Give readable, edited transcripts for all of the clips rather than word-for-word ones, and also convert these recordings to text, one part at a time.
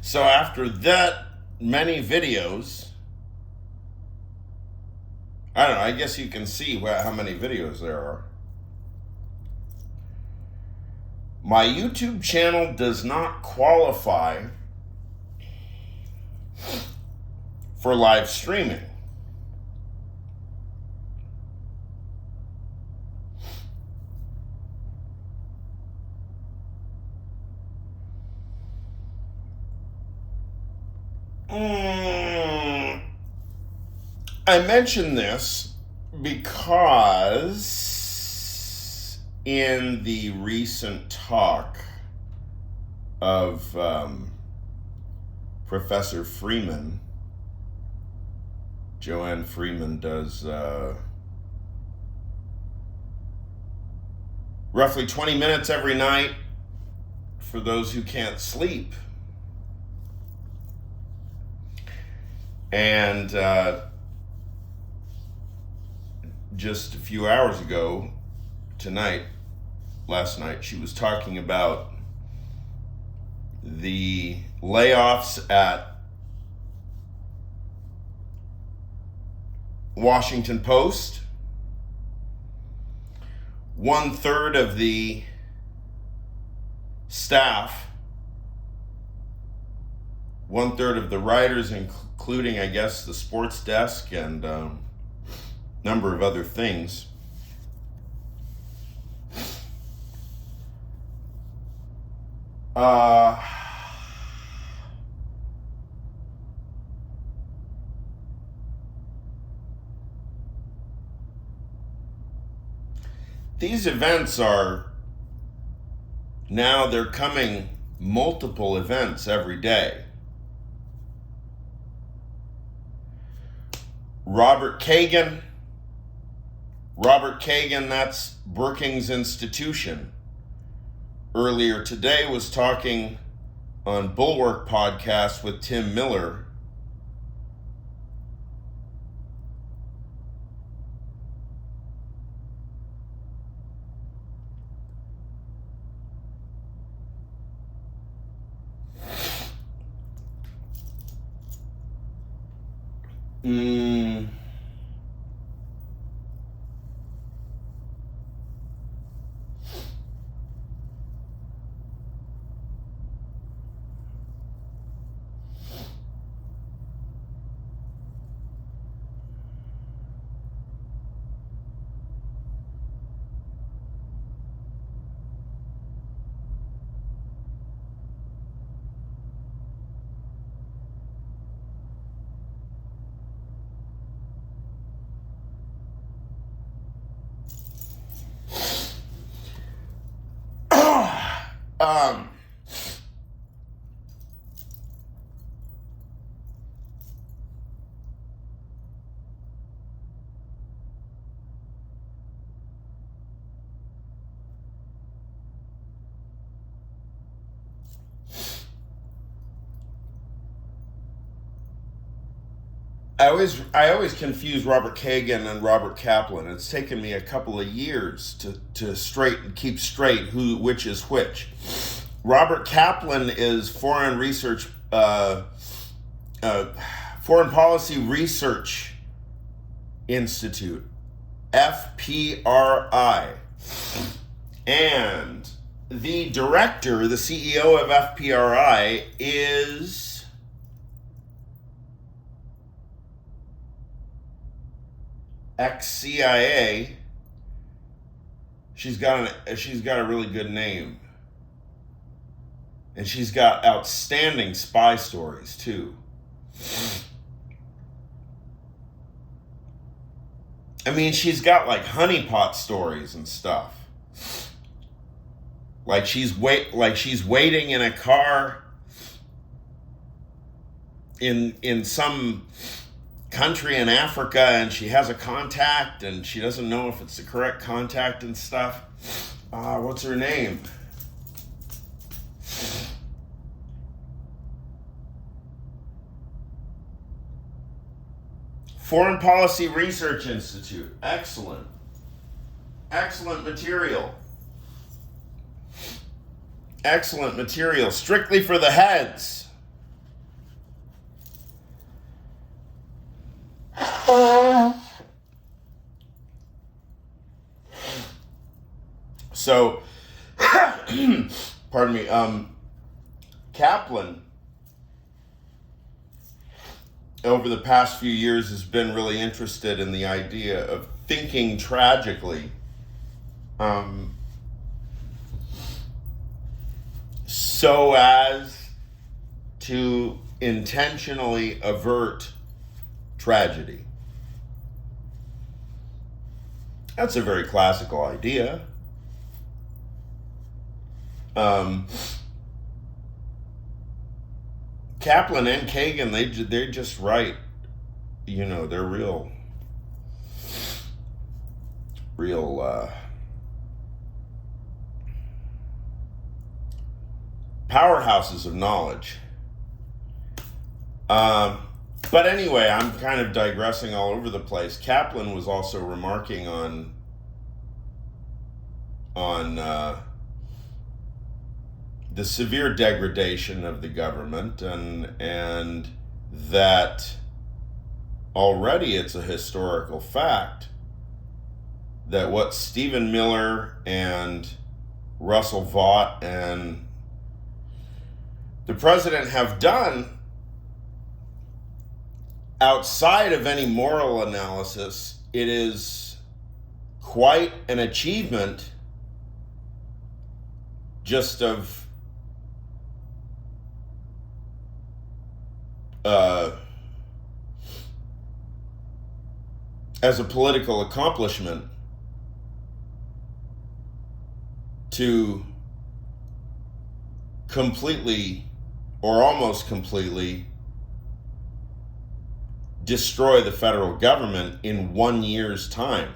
So after that many videos, I don't know, I guess you can see how many videos there are. My YouTube channel does not qualify for live streaming. I mention this because in the recent talk of Professor Freeman, Joanne Freeman does roughly 20 minutes every night for those who can't sleep. And just a few hours ago, last night, she was talking about the layoffs at Washington Post. 1/3 of the staff, 1/3 of the writers, including, I guess, the sports desk and number of other things. These events are now, they're coming multiple events every day. Robert Kagan, that's Brookings Institution, earlier today was talking on Bulwark podcast with Tim Miller. I always confuse Robert Kagan and Robert Kaplan. It's taken me a couple of years to keep straight which is which. Robert Kaplan is Foreign Policy Research Institute, FPRI, and the director, the CEO of FPRI, is ex-CIA. She's got a really good name, and she's got outstanding spy stories too. I mean, she's got like honeypot stories and stuff. Like she's waiting in a car in some country in Africa, and she has a contact and she doesn't know if it's the correct contact and stuff. What's her name? Foreign Policy Research Institute. Excellent material. Strictly for the heads. So, pardon me, Kaplan, over the past few years, has been really interested in the idea of thinking tragically, so as to intentionally avert tragedy. That's a very classical idea. Kaplan and Kagan, they just write, they're real powerhouses of knowledge. But anyway, I'm kind of digressing all over the place. Kaplan was also remarking on the severe degradation of the government, and that already it's a historical fact that what Stephen Miller and Russell Vought and the president have done, outside of any moral analysis, it is quite an achievement just of as a political accomplishment to completely or almost completely destroy the federal government in 1 year's time.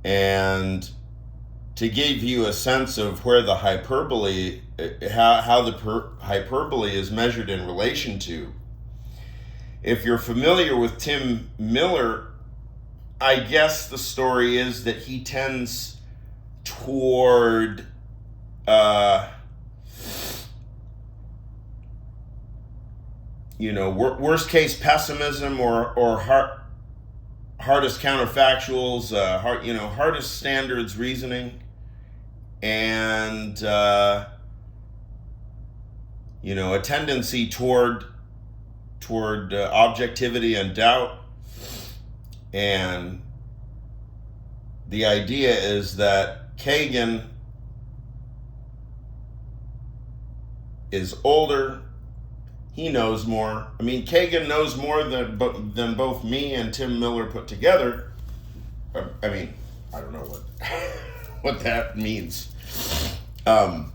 And to give you a sense of where the hyperbole, how the hyperbole is measured in relation to, if you're familiar with Tim Miller, I guess the story is that he tends toward worst case pessimism or hardest counterfactuals, hardest standards reasoning, and a tendency toward objectivity and doubt. And the idea is that Kagan is older. He knows more. I mean, Kagan knows more than both me and Tim Miller put together. I mean, I don't know what that means. I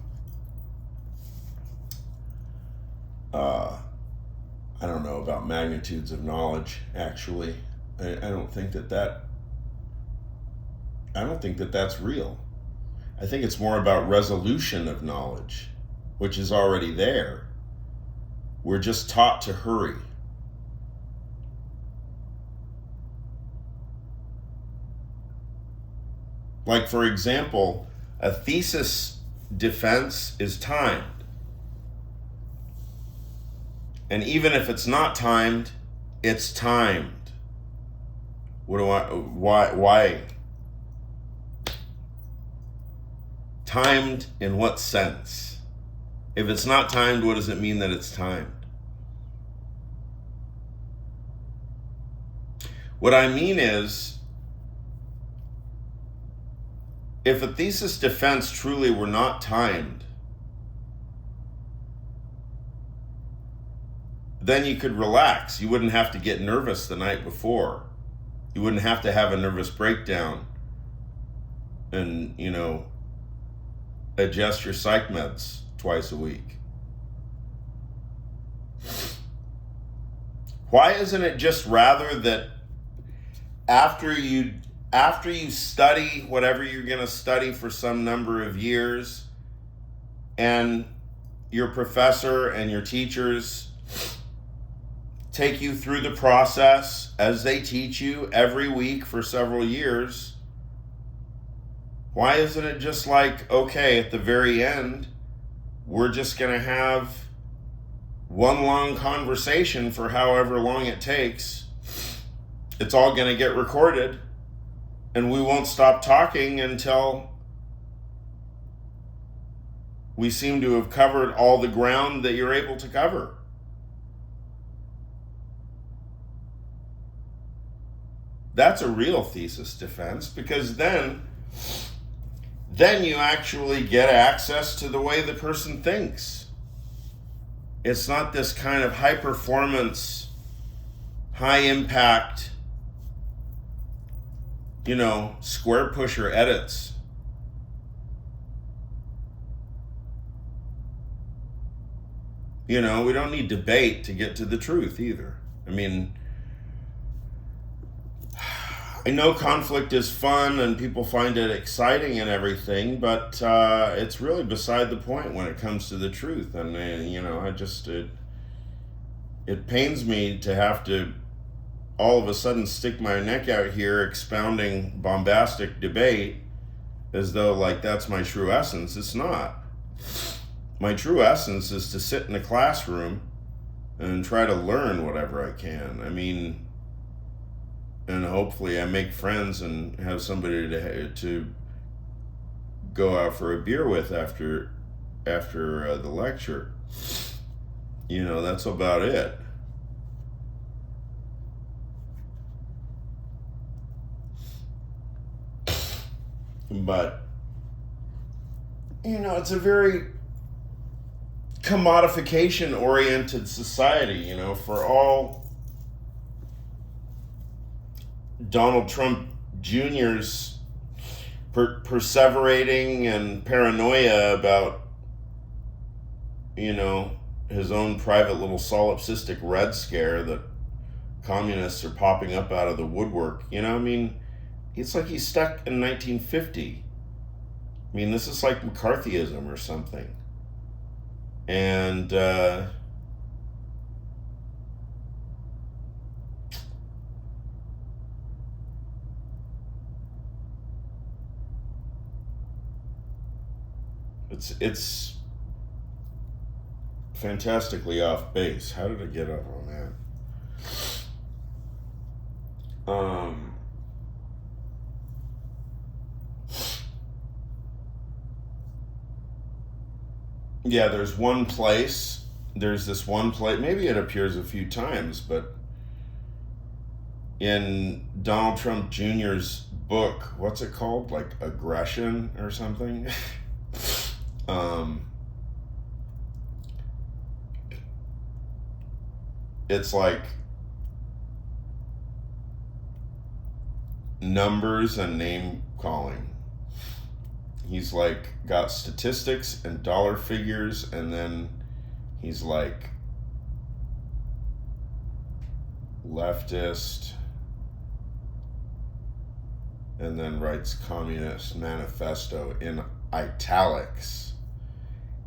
don't know about magnitudes of knowledge, actually. I don't think that's real. I think it's more about resolution of knowledge, which is already there. We're just taught to hurry. Like, for example, a thesis defense is timed. And even if it's not timed, it's timed. Why? Timed in what sense? If it's not timed, what does it mean that it's timed? What I mean is, if a thesis defense truly were not timed, then you could relax. You wouldn't have to get nervous the night before. You wouldn't have to have a nervous breakdown and, adjust your psych meds twice a week. Why isn't it just rather that after you study whatever you're going to study for some number of years, and your professor and your teachers take you through the process as they teach you every week for several years, why isn't it just like, okay, at the very end, we're just going to have one long conversation for however long it takes. It's all going to get recorded. And we won't stop talking until we seem to have covered all the ground that you're able to cover. That's a real thesis defense, because then you actually get access to the way the person thinks. It's not this kind of high performance, high impact, square pusher edits. We don't need debate to get to the truth either. I know conflict is fun and people find it exciting and everything, but it's really beside the point when it comes to the truth. And, it pains me to have to all of a sudden stick my neck out here expounding bombastic debate as though that's my true essence. It's not. My true essence is to sit in a classroom and try to learn whatever I can. And hopefully I make friends and have somebody to go out for a beer with after the lecture. That's about it. But, it's a very commodification-oriented society, for all Donald Trump Jr.'s perseverating and paranoia about, his own private little solipsistic Red Scare that communists are popping up out of the woodwork. It's like he's stuck in 1950. This is like McCarthyism or something. And it's fantastically off base. How did I get up on that? Yeah, there's this one place, maybe it appears a few times, but in Donald Trump Jr.'s book, what's it called? Like Aggression or something? It's like numbers and name calling. He's got statistics and dollar figures, and then he's leftist, and then writes Communist Manifesto in italics.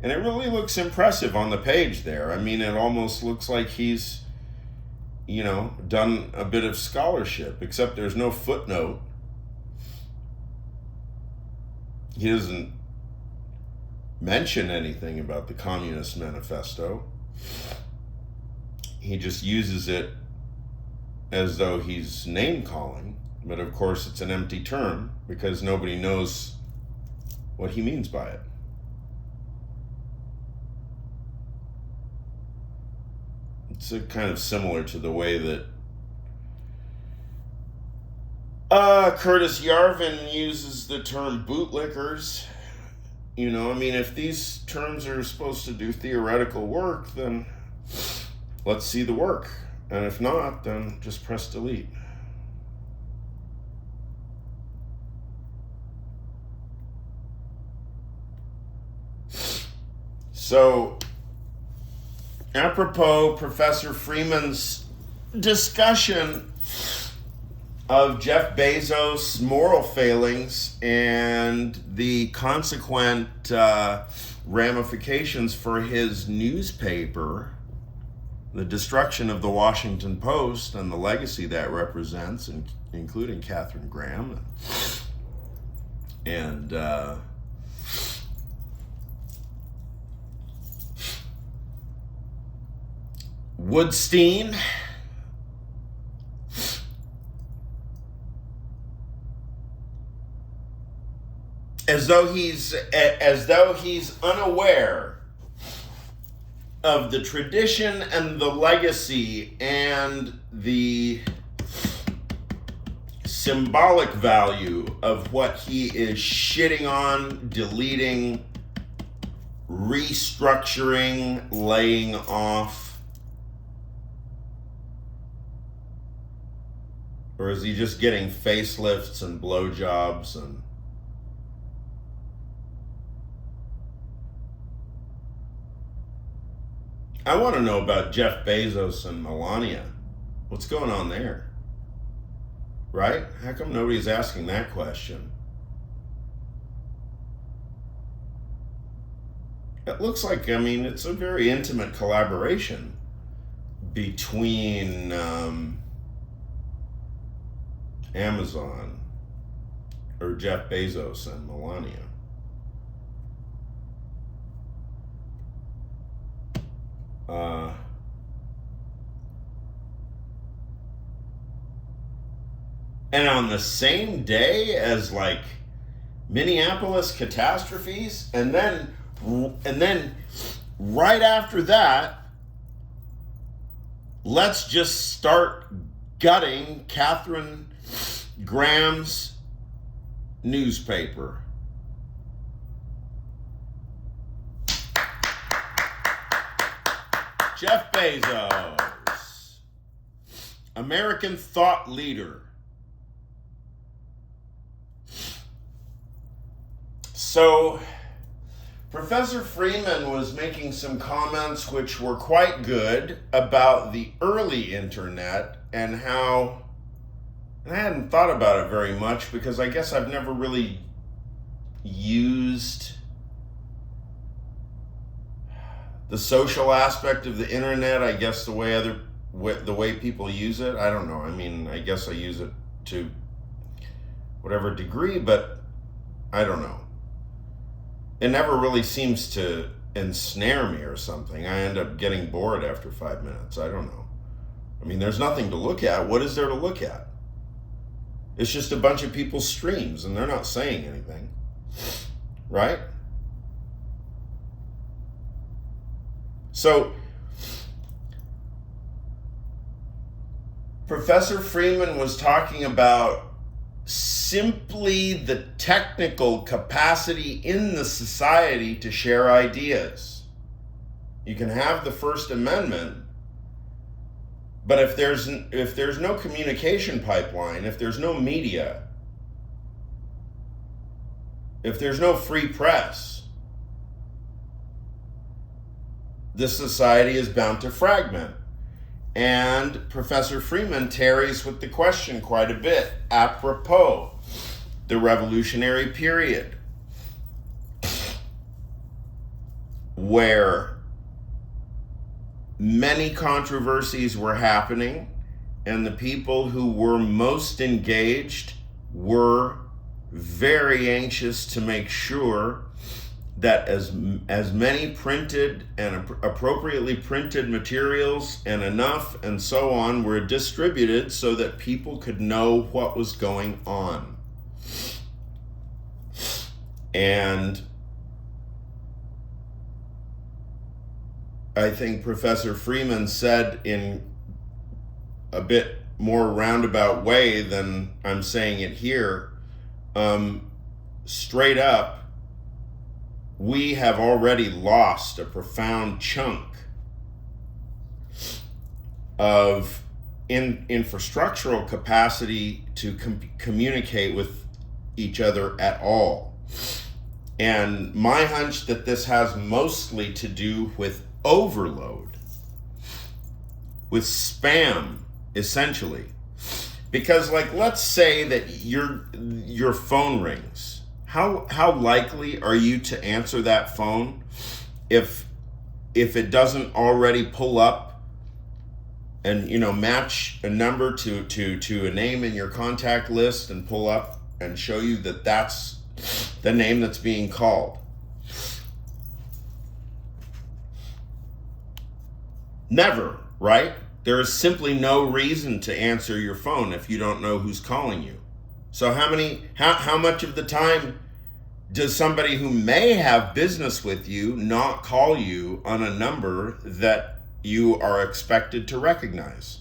And it really looks impressive on the page there. It almost looks like he's, done a bit of scholarship, except there's no footnote. He doesn't mention anything about the Communist Manifesto. He just uses it as though he's name-calling, but of course it's an empty term because nobody knows what he means by it. It's kind of similar to the way that Curtis Yarvin uses the term bootlickers. If these terms are supposed to do theoretical work, then let's see the work. And if not, then just press delete. So, apropos Professor Freeman's discussion of Jeff Bezos' moral failings and the consequent ramifications for his newspaper, the destruction of the Washington Post and the legacy that represents, including Katharine Graham and Woodstein. as though he's unaware of the tradition and the legacy and the symbolic value of what he is shitting on, deleting, restructuring, laying off. Or is he just getting facelifts and blowjobs and I want to know about Jeff Bezos and Melania. What's going on there? Right? How come nobody's asking that question? It looks like, it's a very intimate collaboration between Amazon or Jeff Bezos and Melania. And on the same day as like Minneapolis catastrophes, and then right after that, let's just start gutting Catherine Graham's newspaper. Jeff Bezos, American thought leader. So, Professor Freeman was making some comments which were quite good about the early internet and how, and I hadn't thought about it very much because I guess I've never really used the social aspect of the internet, I guess the way people use it. I don't know. I guess I use it to whatever degree, but I don't know. It never really seems to ensnare me or something. I end up getting bored after 5 minutes. I don't know. There's nothing to look at. What is there to look at? It's just a bunch of people's streams and they're not saying anything. Right? So, Professor Freeman was talking about simply the technical capacity in the society to share ideas. You can have the First Amendment, but if there's no communication pipeline, if there's no media, if there's no free press, this society is bound to fragment. And Professor Freeman tarries with the question quite a bit, apropos the Revolutionary period, where many controversies were happening, and the people who were most engaged were very anxious to make sure that as many printed and appropriately printed materials and enough and so on were distributed so that people could know what was going on. And I think Professor Freeman said in a bit more roundabout way than I'm saying it here, straight up, we have already lost a profound chunk of infrastructural capacity to communicate with each other at all. And my hunch that this has mostly to do with overload, with spam, essentially. Because, let's say that your phone rings. How likely are you to answer that phone if it doesn't already pull up and match a number to a name in your contact list and pull up and show you that that's the name that's being called? Never, right? There is simply no reason to answer your phone if you don't know who's calling you. So how much of the time does somebody who may have business with you not call you on a number that you are expected to recognize?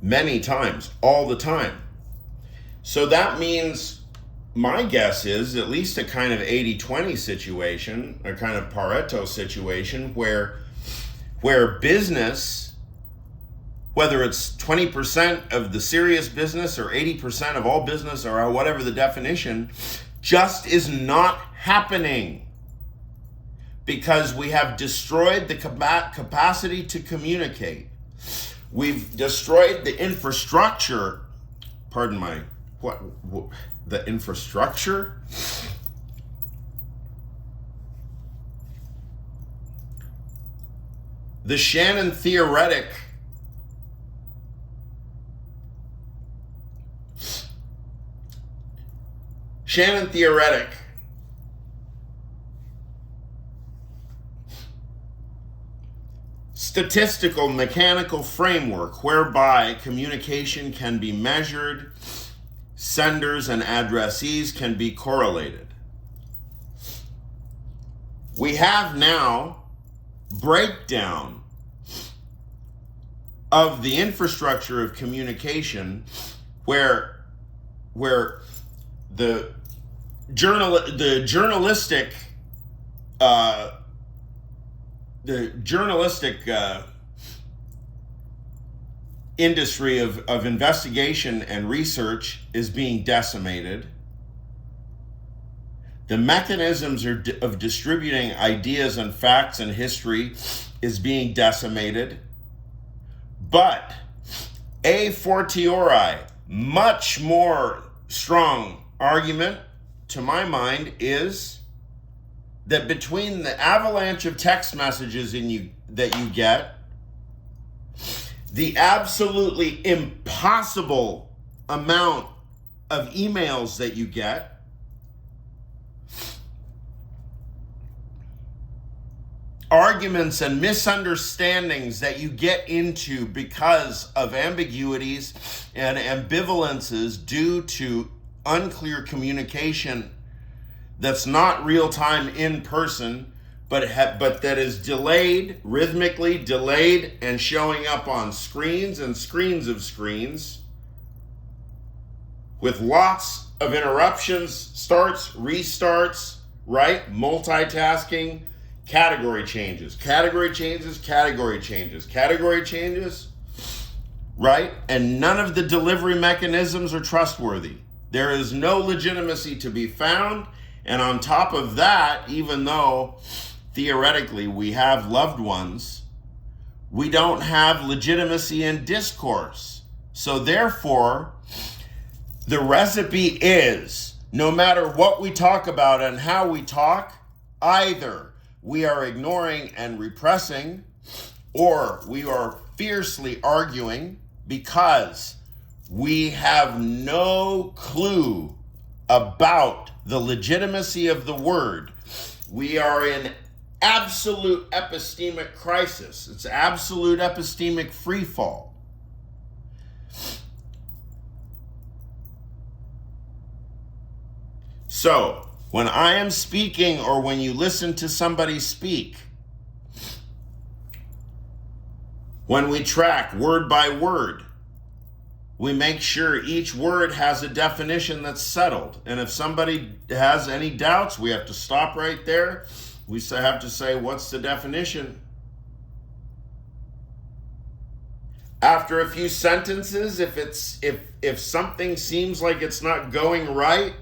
Many times, all the time. So that means, my guess is, at least a kind of 80-20 situation, a kind of Pareto situation where business, whether it's 20% of the serious business or 80% of all business or whatever the definition, just is not happening because we have destroyed the capacity to communicate. We've destroyed the infrastructure, pardon my, what the infrastructure? The Shannon theoretic statistical mechanical framework whereby communication can be measured, senders and addressees can be correlated. We have now breakdown of the infrastructure of communication where the journalistic industry of investigation and research is being decimated. The mechanisms of distributing ideas and facts and history is being decimated. But a fortiori, much more strong argument, to my mind, is that between the avalanche of text messages that you get, the absolutely impossible amount of emails that you get, arguments and misunderstandings that you get into because of ambiguities and ambivalences due to unclear communication that's not real-time in person, but that is delayed, rhythmically delayed, and showing up on screens and screens of screens with lots of interruptions, starts, restarts, right? Multitasking, category changes, right? And none of the delivery mechanisms are trustworthy. There is no legitimacy to be found. And on top of that, even though theoretically we have loved ones, we don't have legitimacy in discourse. So therefore, the recipe is, no matter what we talk about and how we talk, either we are ignoring and repressing, or we are fiercely arguing because we have no clue about the legitimacy of the word. We are in absolute epistemic crisis. It's absolute epistemic freefall. So, when I am speaking or when you listen to somebody speak, when we track word by word, we make sure each word has a definition that's settled. And if somebody has any doubts, we have to stop right there. We have to say, what's the definition? After a few sentences, if something seems like it's not going right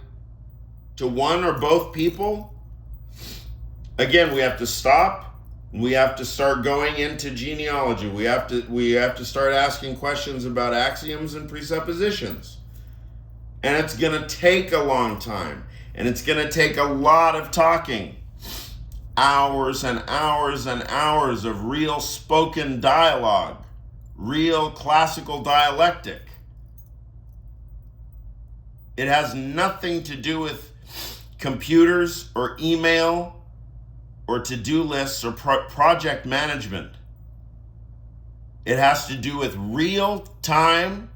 to one or both people, again, we have to stop. We have to start going into genealogy. We have to start asking questions about axioms and presuppositions. And it's going to take a long time. And it's going to take a lot of talking. Hours and hours and hours of real spoken dialogue. Real classical dialectic. It has nothing to do with computers or email or to-do lists or project management. It has to do with real-time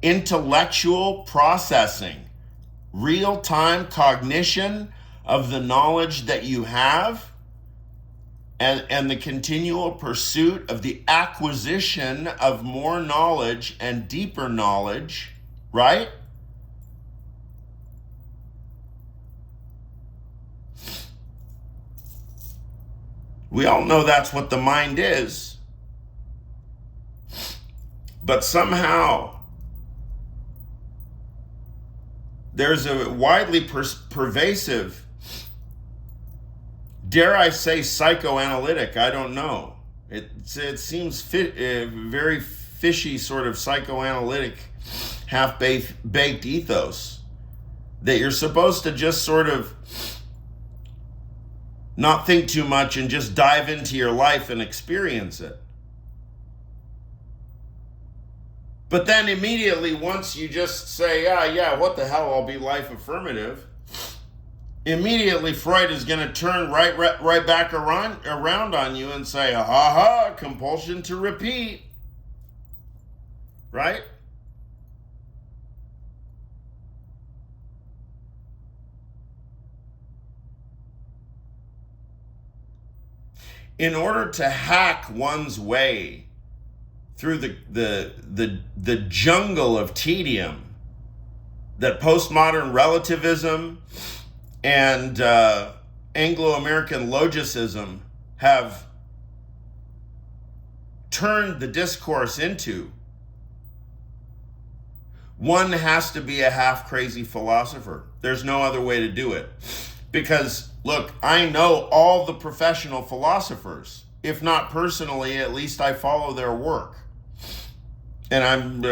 intellectual processing, real-time cognition of the knowledge that you have, and the continual pursuit of the acquisition of more knowledge and deeper knowledge, right? We all know that's what the mind is. But somehow there's a widely pervasive, dare I say, psychoanalytic, I don't know. It seems very fishy sort of psychoanalytic, half-baked ethos that you're supposed to just sort of not think too much and just dive into your life and experience it. But then immediately, once you just say, yeah, what the hell, I'll be life affirmative, immediately Freud is going to turn right back around on you and say, aha, compulsion to repeat. Right? In order to hack one's way through the jungle of tedium that postmodern relativism and Anglo-American logicism have turned the discourse into, one has to be a half-crazy philosopher. There's no other way to do it. Because, look, I know all the professional philosophers. If not personally, at least I follow their work. And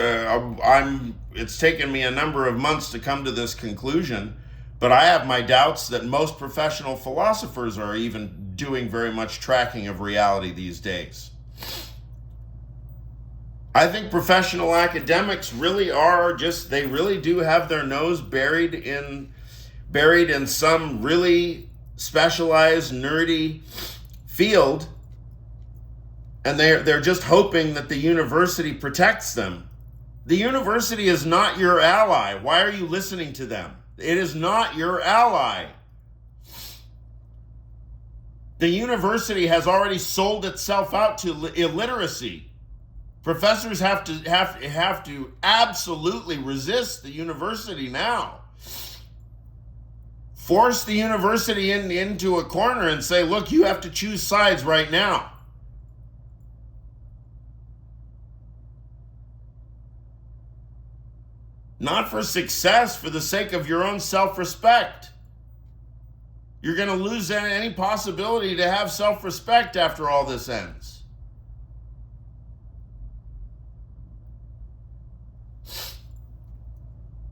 it's taken me a number of months to come to this conclusion, but I have my doubts that most professional philosophers are even doing very much tracking of reality these days. I think professional academics really they really do have their nose buried in some really specialized, nerdy field, and they're just hoping that the university protects them. The university is not your ally. Why are you listening to them? It is not your ally. The university has already sold itself out to illiteracy. Professors have to absolutely resist the university now. Force the university into a corner and say, look, you have to choose sides right now. Not for success, for the sake of your own self-respect. You're going to lose any possibility to have self-respect after all this ends.